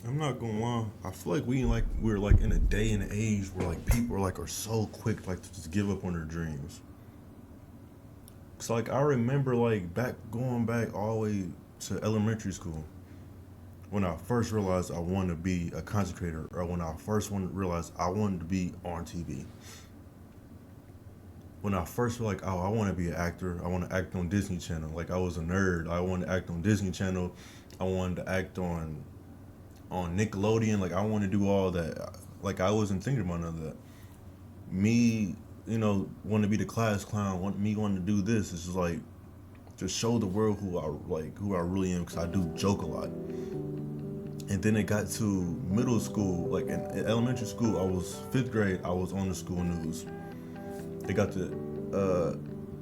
I'm not gonna lie. I feel like we're like in a day and age where like people are so quick like to just give up on their dreams. So like I remember like going back all the way to elementary school when I first realized I wanted to be a content creator, or when I first realized I wanted to be on TV. When I first was like, oh, I want to be an actor. I want to act on Disney Channel. Like I was a nerd. I wanted to act on Disney Channel. I wanted to act on Nickelodeon. Like I want to do all that. Like I wasn't thinking about none of that. Me, wanting to be the class clown. Wanting to do this. It's just like to show the world who I really am, because I do joke a lot. And then it got to middle school. Like in elementary school, I was fifth grade. I was on the school news. It got to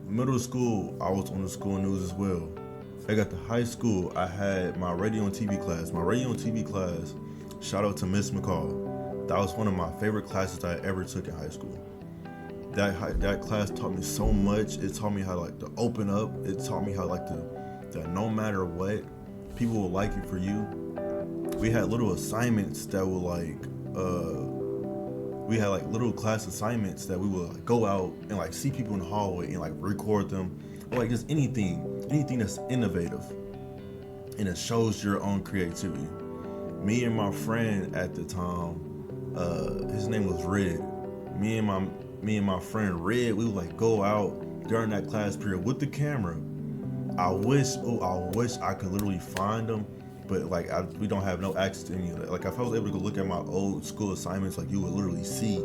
middle school. I was on the school news as well. I got to high school. I had my radio and TV class. My radio and TV class, shout out to Miss McCall. That was one of my favorite classes I ever took in high school. That class taught me so much. It taught me how like to open up. It taught me how like that no matter what, people will like you for you. We had little assignments that were like we had like little class assignments that we would like, go out and like see people in the hallway and like record them, or like just anything that's innovative and it shows your own creativity. Me and my friend at the time, his name was Red. Me and my friend Red, we would like go out during that class period with the camera. I wish I could literally find them, but like we don't have no access to any of that. Like if I was able to go look at my old school assignments, like you would literally see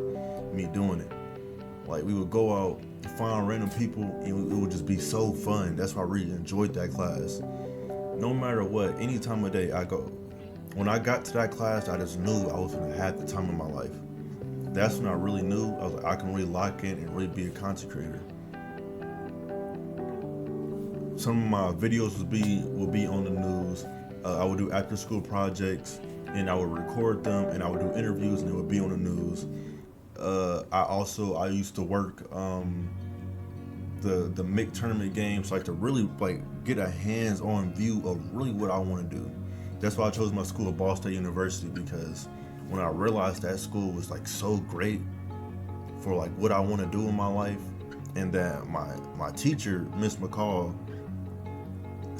me doing it. Like we would go out, find random people, and it would just be so fun. That's why I really enjoyed that class. No matter what, any time of day I go. When I got to that class, I just knew I was gonna have the time of my life. That's when I really knew I was like I can really lock in and really be a content creator. Some of my videos will be on the news. I would do after school projects and I would record them and I would do interviews and it would be on the news. I used to work the MIC tournament games, like to really like get a hands-on view of really what I want to do. That's why I chose my school at Ball State University, because when I realized that school was like so great for like what I want to do in my life, and that my teacher, Miss McCall,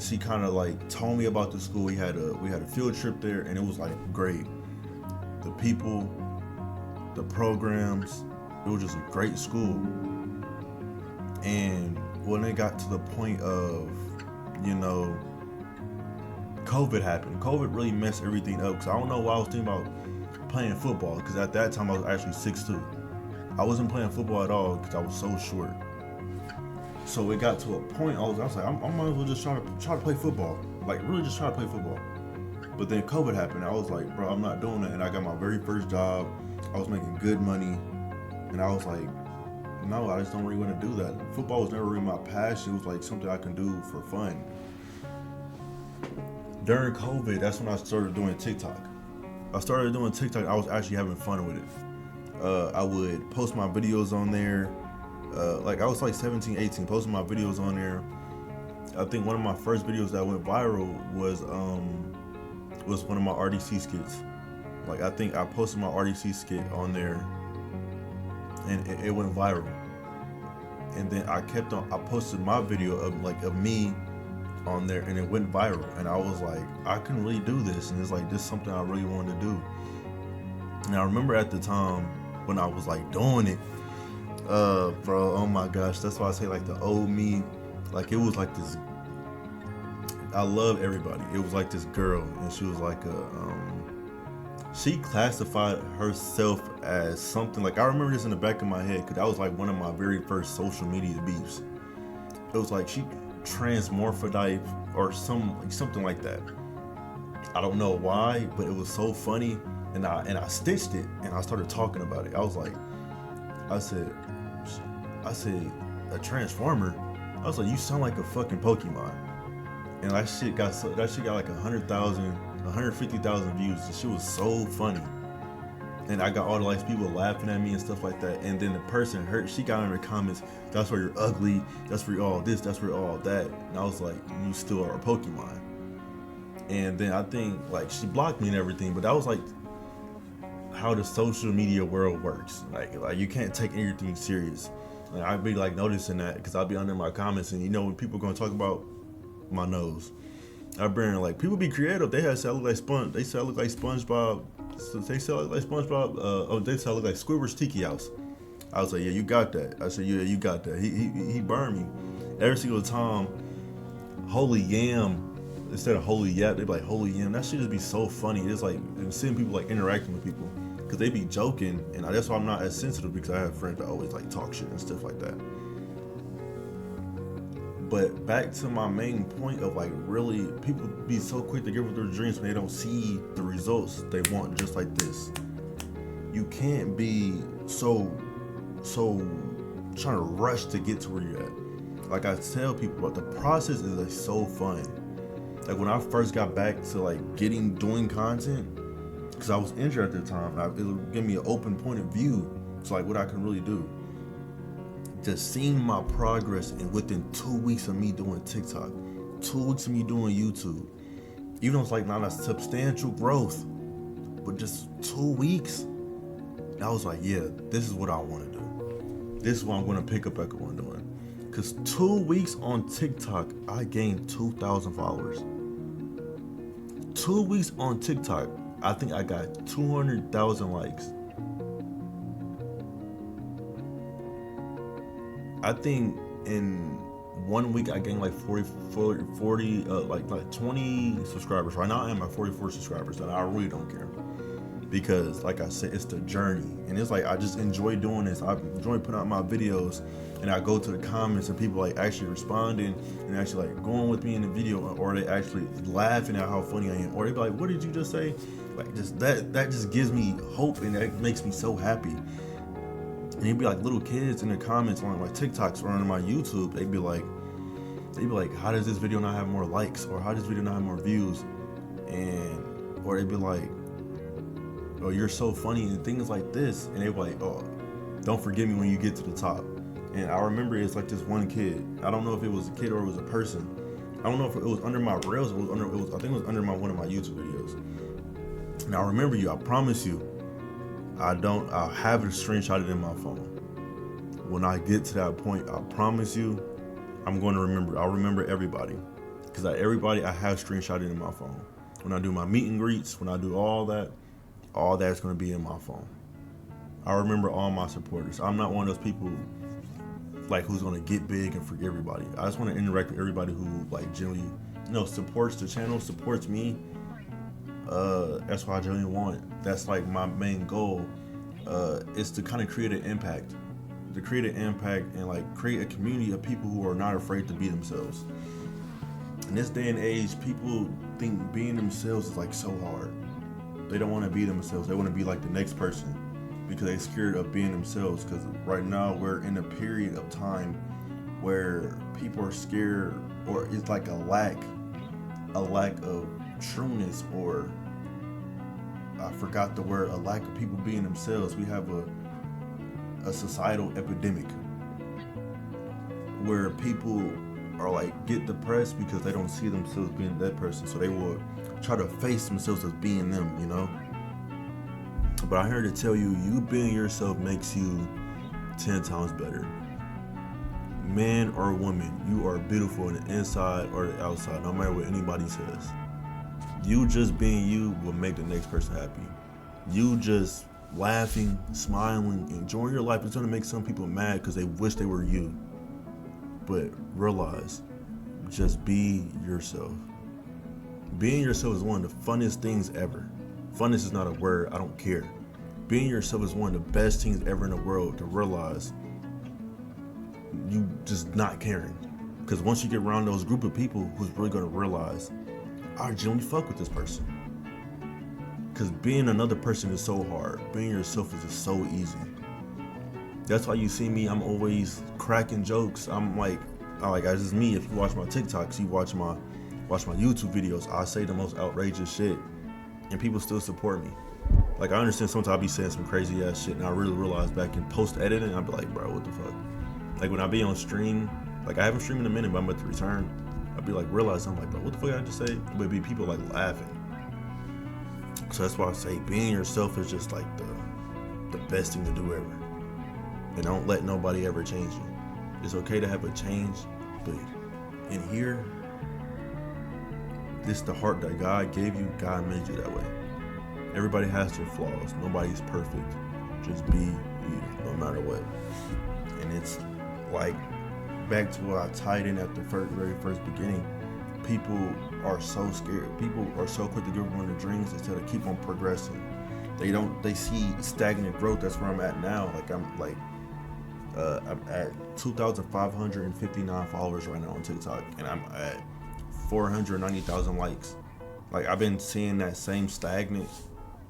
she kind of like told me about the school. We had a field trip there, and it was like great. The people, the programs, it was just a great school. And when it got to the point of, you know, COVID happened. COVID really messed everything up, because I don't know why I was thinking about playing football, because at that time I was actually 6'2". I wasn't playing football at all because I was so short. So it got to a point I was like, I might as well just try to play football, like really just try to play football. But then COVID happened. I was like, bro, I'm not doing that. And I got my very first job. I was making good money, and I was like, no, I just don't really want to do that. Football was never really my passion. It was like something I can do for fun. During COVID, that's when I started doing TikTok. I started doing TikTok. I was actually having fun with it. I would post my videos on there. Like I was like 17, 18, posting my videos on there. I think one of my first videos that went viral was one of my RDC skits. Like I think I posted my RDC skit on there, and it went viral. And then I posted my video of me on there, and it went viral. And I was like, I can really do this, and it's like this is something I really wanted to do. And I remember at the time when I was like doing it, bro, oh my gosh, that's why I say like the old me, like it was like this. I love everybody. It was like this girl, and she was like she classified herself as something, like I remember this in the back of my head, because that was like one of my very first social media beefs. It was like she transmorphodite or something like that. I don't know why, but it was so funny, and I stitched it, and I started talking about it. I was like, I said a transformer. I was like, you sound like a fucking Pokemon. And that shit got like 100,000, 150,000 views. And shit was so funny. And I got all the like people laughing at me and stuff like that. And then the person she got in the comments, that's why you're ugly, that's where you're all this, that's where you're all that. And I was like, you still are a Pokemon. And then I think like she blocked me and everything, but that was like how the social media world works. Like you can't take anything serious. Like I'd be like noticing that because I'll be under my comments, and when people gonna talk about my nose, I've been like people be creative. They had said I look like Sponge. They said I look like SpongeBob. So they said I look like SpongeBob. They said I look like Squidward's Tiki House. I was like, yeah, you got that. I said, yeah, you got that. He burned me every single time. Holy yam. Instead of holy yap, they be like holy yam. That shit just be so funny. It's like and seeing people like interacting with people because they be joking, and that's why I'm not as sensitive because I have friends that always like talk shit and stuff like that. But back to my main point of like really people be so quick to give up their dreams when they don't see the results they want, just like this. You can't be so trying to rush to get to where you're at. Like I tell people, but the process is like so fun. Like when I first got back to like doing content, because I was injured at the time, it'll give me an open point of view to like what I can really do. Just seeing my progress, and within 2 weeks of me doing TikTok, 2 weeks of me doing YouTube, even though it's like not a substantial growth, but just 2 weeks, I was like, yeah, this is what I want to do. This is what I'm going to pick up back on doing. Because 2 weeks on TikTok, I gained 2,000 followers. 2 weeks on TikTok, I think I got 200,000 likes. I think in 1 week I gained like 40 like 20 subscribers. Right now I am at 44 subscribers, and I really don't care. Because like I said, it's the journey, and it's like I just enjoy doing this. I enjoy putting out my videos, and I go to the comments and people like actually responding and actually like going with me in the video, or they actually laughing at how funny I am, or they be like, what did you just say? Like just that just gives me hope, and that makes me so happy. And it'd be like little kids in the comments on my TikToks or on my YouTube, they'd be like, how does this video not have more likes, or how does this video not have more views? And or they'd be like, oh, you're so funny, and things like this. And they were like, oh, don't forget me when you get to the top. And I remember it's like this one kid. I don't know if it was a kid or it was a person. I don't know if it was under my reels. I think it was under one of my YouTube videos. And I remember you. I promise you. I'll have it screenshotted in my phone. When I get to that point, I promise you, I'm going to remember. I'll remember everybody. Because everybody I have screenshotted in my phone. When I do my meet and greets, when I do all that's going to be in my phone. I remember all my supporters. I'm not one of those people like who's going to get big and forget everybody. I just want to interact with everybody who like genuinely, supports the channel, supports me. That's what I genuinely want. That's like my main goal, is to kind of create an impact. To create an impact and like create a community of people who are not afraid to be themselves. In this day and age, people think being themselves is like so hard. They don't want to be themselves. They want to be like the next person because they're scared of being themselves. Because right now we're in a period of time where people are scared, or it's like a lack of trueness, or I forgot the word, a lack of people being themselves. We have a societal epidemic where people are like get depressed because they don't see themselves being that person, so they will try to face themselves as being them, But I'm here to tell you, you being yourself makes you 10 times better. Man or woman, you are beautiful on the inside or the outside, no matter what anybody says. You just being you will make the next person happy. You just laughing, smiling, enjoying your life is going to make some people mad because they wish they were you. But realize, just be yourself. Being yourself is one of the funnest things ever. Funness is not a word, I don't care. Being yourself is one of the best things ever in the world, to realize you just not caring. Because once you get around those group of people who's really going to realize, I genuinely fuck with this person. Because being another person is so hard. Being yourself is just so easy. That's why you see me, I'm always cracking jokes. I'm like that's just me. If you watch my TikToks, you watch my YouTube videos, I say the most outrageous shit, and people still support me. Like I understand sometimes I'll be saying some crazy ass shit, and I really realize back in post editing, I'll be like, bro, what the fuck? Like when I be on stream, like I haven't streamed in a minute, but I'm about to return. I'll be like realizing, I'm like, bro, what the fuck did I just say? But it'd be people like laughing. So that's why I say being yourself is just like the best thing to do ever. And don't let nobody ever change you. It's okay to have a change, but in here, this is the heart that God gave you. God made you that way. Everybody has their flaws. Nobody's perfect. Just be you, no matter what. And it's like back to what I tied in at the very first beginning. People are so scared. People are so quick to give up on their dreams instead of keep on progressing. They see stagnant growth. That's where I'm at now. I'm at 2,559 followers right now on TikTok, and I'm at 490,000 likes. Like, I've been seeing that same stagnant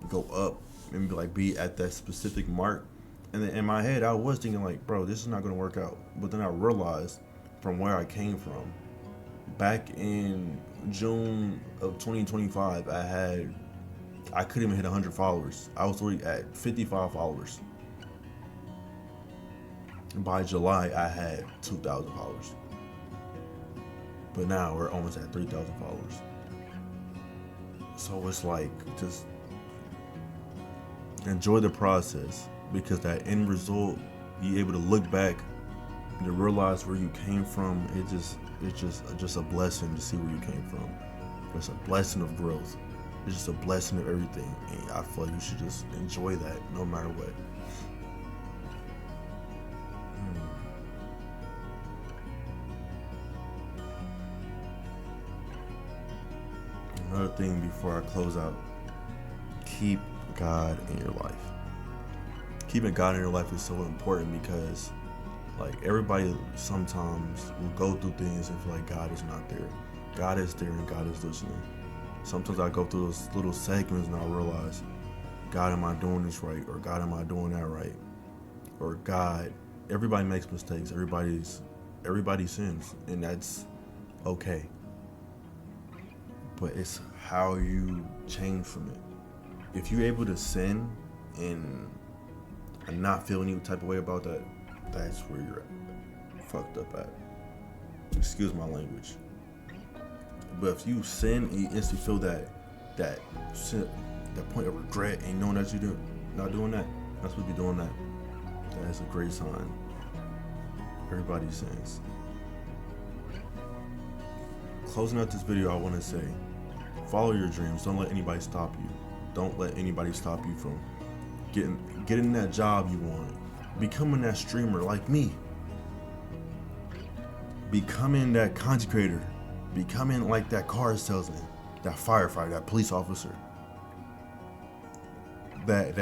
go up and be at that specific mark. And then in my head, I was thinking like, bro, this is not going to work out. But then I realized from where I came from. Back in June of 2025, I couldn't even hit 100 followers. I was already at 55 followers. And by July, I had 2,000 followers. But now we're almost at 3,000 followers. So it's like, just enjoy the process, because that end result, you're able to look back and to realize where you came from. It's just a blessing to see where you came from. It's a blessing of growth. It's just a blessing of everything. And I feel like you should just enjoy that no matter what. Another thing before I close out, keep God in your life. Keeping God in your life is so important, because like, everybody sometimes will go through things and feel like God is not there. God is there and God is listening. Sometimes I go through those little segments and I realize, God, am I doing this right? Or God, am I doing that right? Or God, everybody makes mistakes. Everybody sins, and that's okay. But it's how you change from it. If you're able to sin and not feel any type of way about that, that's where you're fucked up at. Excuse my language. But if you sin and you instantly feel that point of regret and knowing that you're not doing that, that's what you're doing that. That's a great sign. Everybody sins. Closing out this video, I want to say, follow your dreams. Don't let anybody stop you. Don't let anybody stop you from getting that job you want. Becoming that streamer like me. Becoming that content creator. Becoming like that car salesman, that firefighter, that police officer. That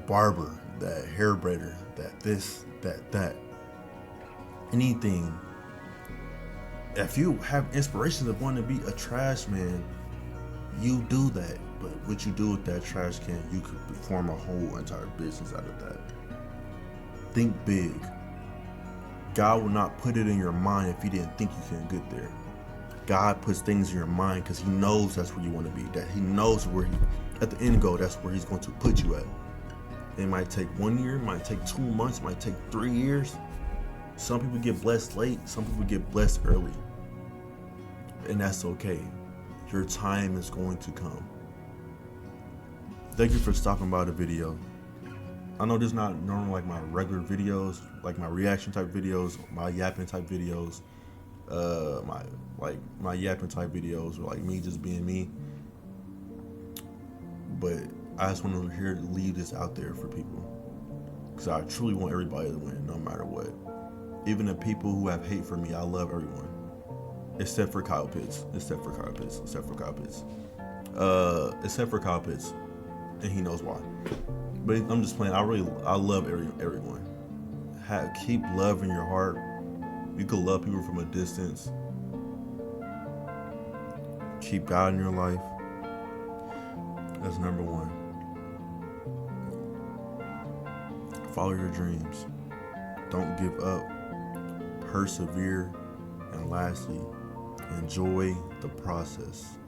barber, that hair braider, that this, that. Anything. If you have inspirations of wanting to be a trash man, you do that. But what you do with that trash can, you could form a whole entire business out of that. Think big. God will not put it in your mind if you didn't think you can get there. God puts things in your mind because he knows that's where you want to be. That he knows where at the end goal, that's where he's going to put you at. It might take 1 year, it might take 2 months, it might take 3 years. Some people get blessed late, some people get blessed early. And that's okay. Your time is going to come. Thank you for stopping by the video. I know this is not normal like my regular videos, like my reaction type videos, my yapping type videos, my yapping type videos, or like me just being me. But I just want to leave this out there for people, because I truly want everybody to win, no matter what. Even the people who have hate for me, I love everyone, except for Kyle Pitts, except for Kyle Pitts, and he knows why. But I'm just playing. I love everyone. Keep love in your heart. You can love people from a distance. Keep God in your life. That's number one. Follow your dreams. Don't give up. Persevere. And lastly, enjoy the process.